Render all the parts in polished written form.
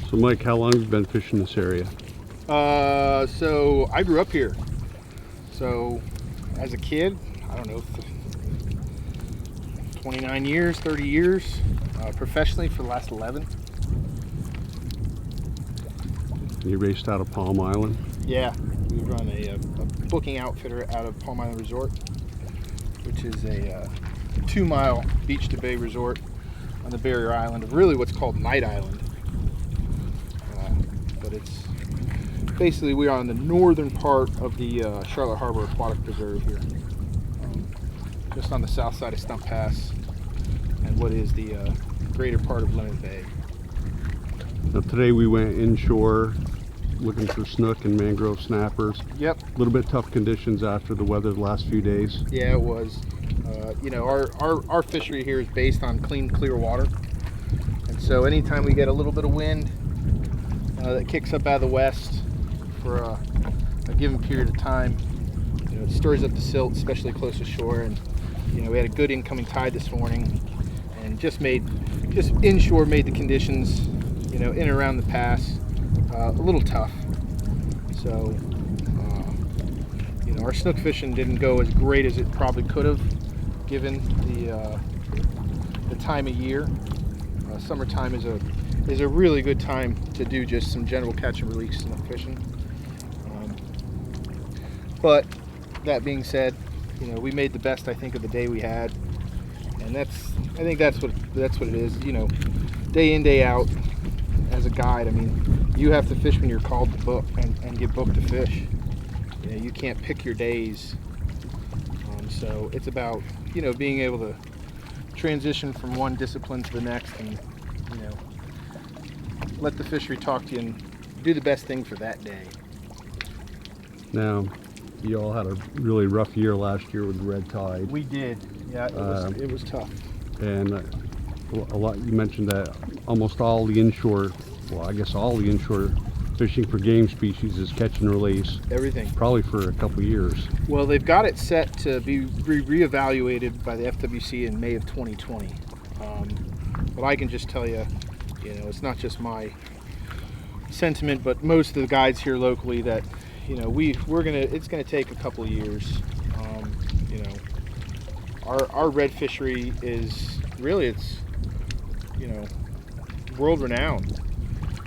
So Mike, how long have you been fishing this area? So I grew up here. So as a kid, I don't know, 29 years, 30 years. Professionally for the last 11. You raced out of Palm Island? Yeah, we run a booking outfitter out of Palm Island Resort, which is a 2-mile beach to bay resort on the barrier island of really what's called Night Island. But it's basically, we are on the northern part of the Charlotte Harbor Aquatic Preserve here, just on the south side of Stump Pass and what is the greater part of Lemon Bay. Now today we went inshore looking for snook and mangrove snappers. Yep. A little bit tough conditions after the weather the last few days. Yeah, it was. You know, our fishery here is based on clean, clear water. And so anytime we get a little bit of wind that kicks up out of the west for a given period of time, you know, it stirs up the silt, especially close to shore. And, you know, we had a good incoming tide this morning and just inshore made the conditions, you know, in and around the pass a little tough. So, you know, our snook fishing didn't go as great as it probably could have, given the time of year. Summertime is a really good time to do just some general catch and release snook fishing. But that being said, you know, we made the best, I think, of the day we had, and I think that's what it is. You know, day in, day out. As a guide, I mean, you have to fish when you're called to book and get booked to fish. You know, you can't pick your days. So it's about, you know, being able to transition from one discipline to the next and, you know, let the fishery talk to you and do the best thing for that day. Now, you all had a really rough year last year with red tide. We did. Yeah, it was tough. And a lot, you mentioned that almost all the inshore, well, I guess all the inshore fishing for game species is catch and release. Everything. Probably for a couple years. Well, they've got it set to be reevaluated by the FWC in May of 2020. But I can just tell you, you know, it's not just my sentiment, but most of the guides here locally that, you know, it's gonna take a couple of years. You know, our red fishery is really, it's, you know, world renowned,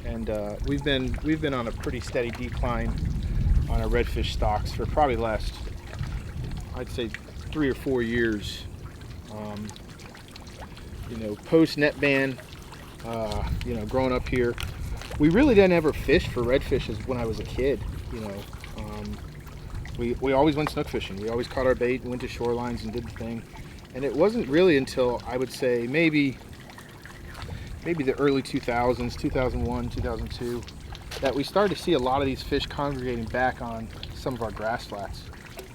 and we've been on a pretty steady decline on our redfish stocks for probably the last, I'd say, 3 or 4 years. You know, post net ban, you know, growing up here, we really didn't ever fish for redfish as when I was a kid. You know, we always went snook fishing. We always caught our bait and went to shorelines and did the thing. And it wasn't really until, I would say, maybe the early 2000s, 2001, 2002, that we started to see a lot of these fish congregating back on some of our grass flats.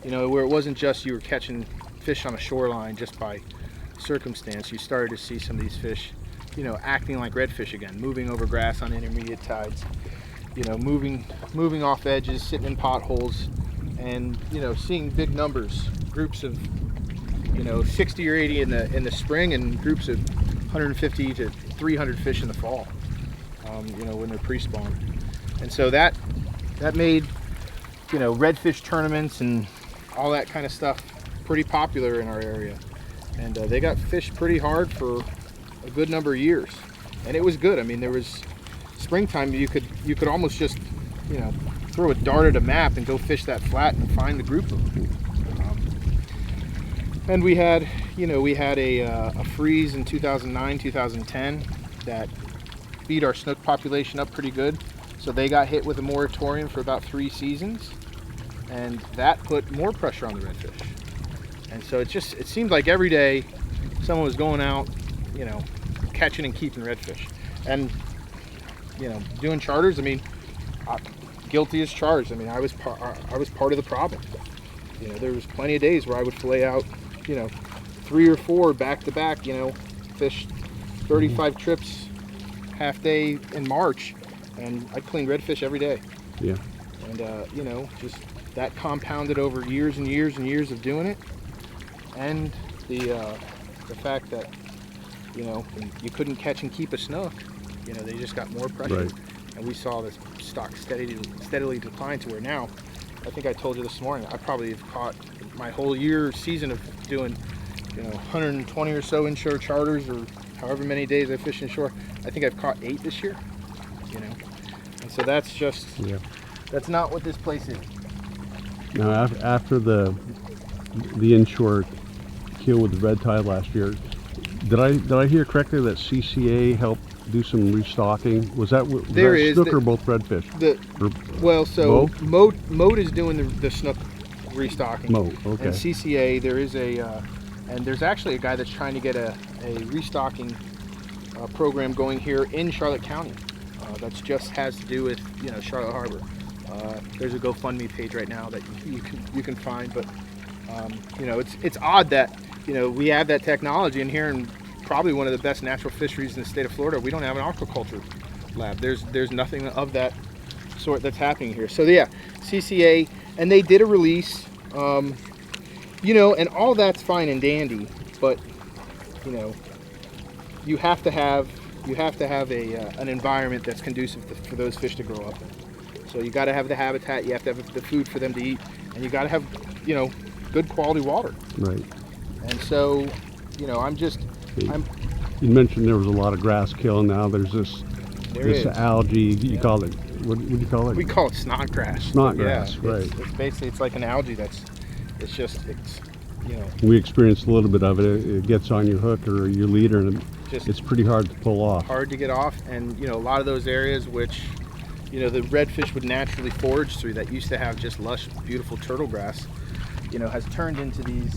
You know, where it wasn't just you were catching fish on a shoreline just by circumstance. You started to see some of these fish, you know, acting like redfish again, moving over grass on intermediate tides, you know, moving off edges, sitting in potholes, and, you know, seeing big numbers, groups of, you know, 60 or 80 in the spring, and groups of 150 to 300 fish in the fall, you know, when they're pre-spawn. And so that made, you know, redfish tournaments and all that kind of stuff pretty popular in our area. And they got fished pretty hard for a good number of years. And it was good. I mean, there was springtime, you could almost just, you know, throw a dart at a map and go fish that flat and find the group of them. And we had a freeze in 2009, 2010 that beat our snook population up pretty good. So they got hit with a moratorium for about 3 seasons, and that put more pressure on the redfish. And so it seemed like every day someone was going out, you know, catching and keeping redfish, and, you know, doing charters. I mean, guilty as charged. I mean, I was part of the problem. You know, there was plenty of days where I would fillet out, you know, 3 or 4 back to back, you know, fish 35 trips half day in March, and I'd clean redfish every day. Yeah. And you know, just that compounded over years and years and years of doing it, and the fact that, you know, you couldn't catch and keep a snook, you know, they just got more pressure. Right. and we saw this stock steadily decline to where now, I think I told you this morning, I probably have caught my whole season of doing, 120 or so inshore charters, or however many days I fish inshore. I think I've caught 8 this year, and so that's just, that's not what this place is. Now, after the inshore kill with the red tide last year, did I hear correctly that CCA helped do some restocking? Was that snook or both redfish? Mode is doing the snook restocking. Mode, okay. And CCA, there is and there's actually a guy that's trying to get a restocking program going here in Charlotte County. That just has to do with Charlotte Harbor. There's a GoFundMe page right now that you can find, but it's odd that we have that technology in here, and probably one of the best natural fisheries in the state of Florida. We don't have an aquaculture lab. There's nothing of that sort that's happening here. So yeah, CCA, and they did a release, and all that's fine and dandy, but you have to have an environment that's conducive for those fish to grow up in. So you got to have the habitat, you have to have the food for them to eat, and you got to have good quality water. Right. And so you mentioned there was a lot of grass kill. Now there's this algae. You call it, what do you call it? We call it snodgrass. Snodgrass, right. It's basically, it's like an algae it's We experienced a little bit of it. It gets on your hook or your leader, and it's pretty hard to pull off. Hard to get off, and a lot of those areas which the redfish would naturally forage through, that used to have just lush, beautiful turtle grass, has turned into these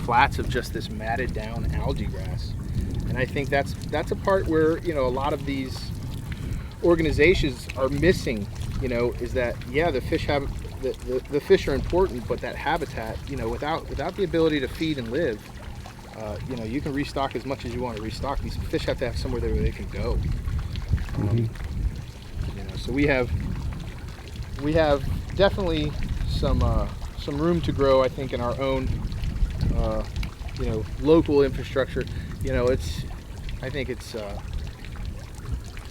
flats of just this matted down algae grass. And I think that's a part where a lot of these organizations are missing, is that the fish have the fish are important, but that habitat, without the ability to feed and live, you can restock as much as you want to restock. These fish have to have somewhere there where they can go. So we have definitely some room to grow, I think, in our own local infrastructure. I think it's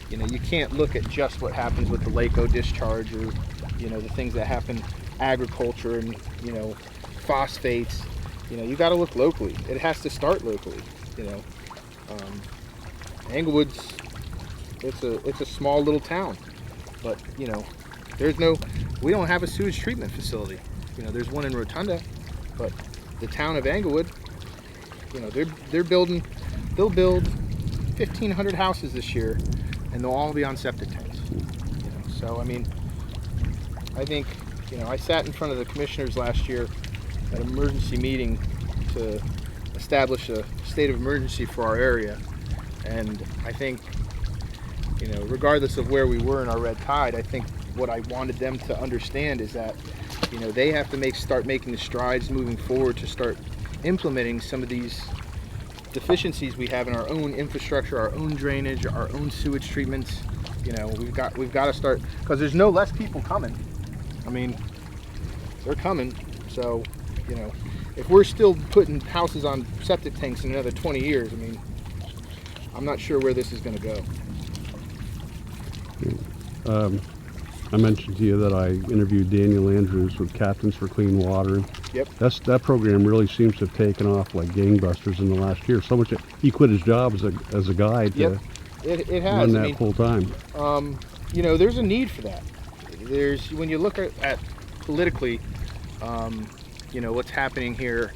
you can't look at just what happens with the Lake-O discharge, or the things that happen agriculture and phosphates. You got to look locally. It has to start locally. Englewood's it's a small little town, but we don't have a sewage treatment facility. There's one in Rotunda, but the town of Englewood, they'll build 1,500 houses this year, and they'll all be on septic tanks. So I mean, I think I sat in front of the commissioners last year at an emergency meeting to establish a state of emergency for our area, and I think regardless of where we were in our red tide, I think what I wanted them to understand is that they have to start making the strides moving forward to start implementing some of these deficiencies we have in our own infrastructure, our own drainage, our own sewage treatments. We've got to start, because there's no less people coming. I mean, they're coming. So if we're still putting houses on septic tanks in another 20 years, I mean, I'm not sure where this is going to go. I mentioned to you that I interviewed Daniel Andrews with Captains for Clean Water. Yep. That program really seems to have taken off like gangbusters in the last year. So much he quit his job as a guide to it has. run that full time. There's a need for that. When you look at politically, what's happening here,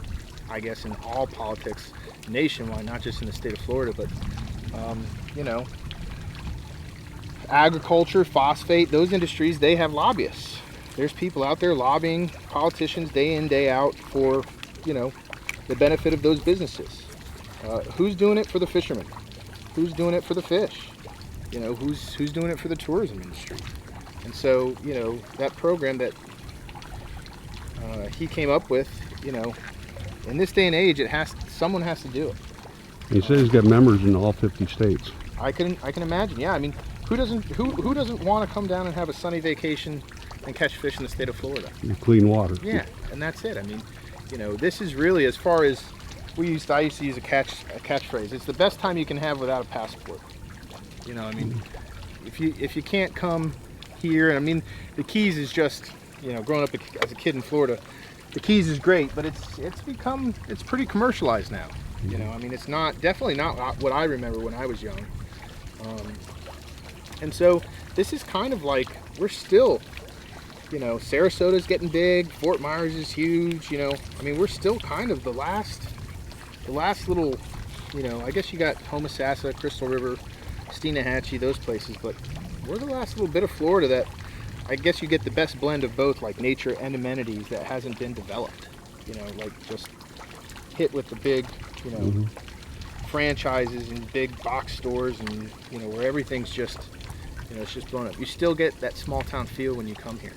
I guess in all politics nationwide, not just in the state of Florida, but agriculture, phosphate, those industries, they have lobbyists. There's people out there lobbying politicians day in, day out for, the benefit of those businesses. Who's doing it for the fishermen? Who's doing it for the fish? Who's doing it for the tourism industry? And so, that program that he came up with, in this day and age, someone has to do it. He says he's got members in all 50 states. I can imagine. Yeah, I mean, who doesn't want to come down and have a sunny vacation and catch fish in the state of Florida? Clean water. Yeah, and that's it. I mean, this is really, as far as I used to use a catchphrase. It's the best time you can have without a passport. I mean, if you can't come here, and I mean, the Keys is just, you know, growing up as a kid in Florida, the Keys is great, but it's pretty commercialized now. You know, I mean, it's definitely not what I remember when I was young. And so this is kind of like, we're still, you know, Sarasota's getting big, Fort Myers is huge, you know. I mean, we're still kind of the last little, you know, I guess you got Homosassa, Crystal River, Steenahatchee, those places, but we're the last little bit of Florida that I guess you get the best blend of both, like nature and amenities, that hasn't been developed. You know, like just hit with the big, you know, franchises and big box stores, and, you know, where everything's just, you know, it's just blown up. You still get that small town feel when you come here.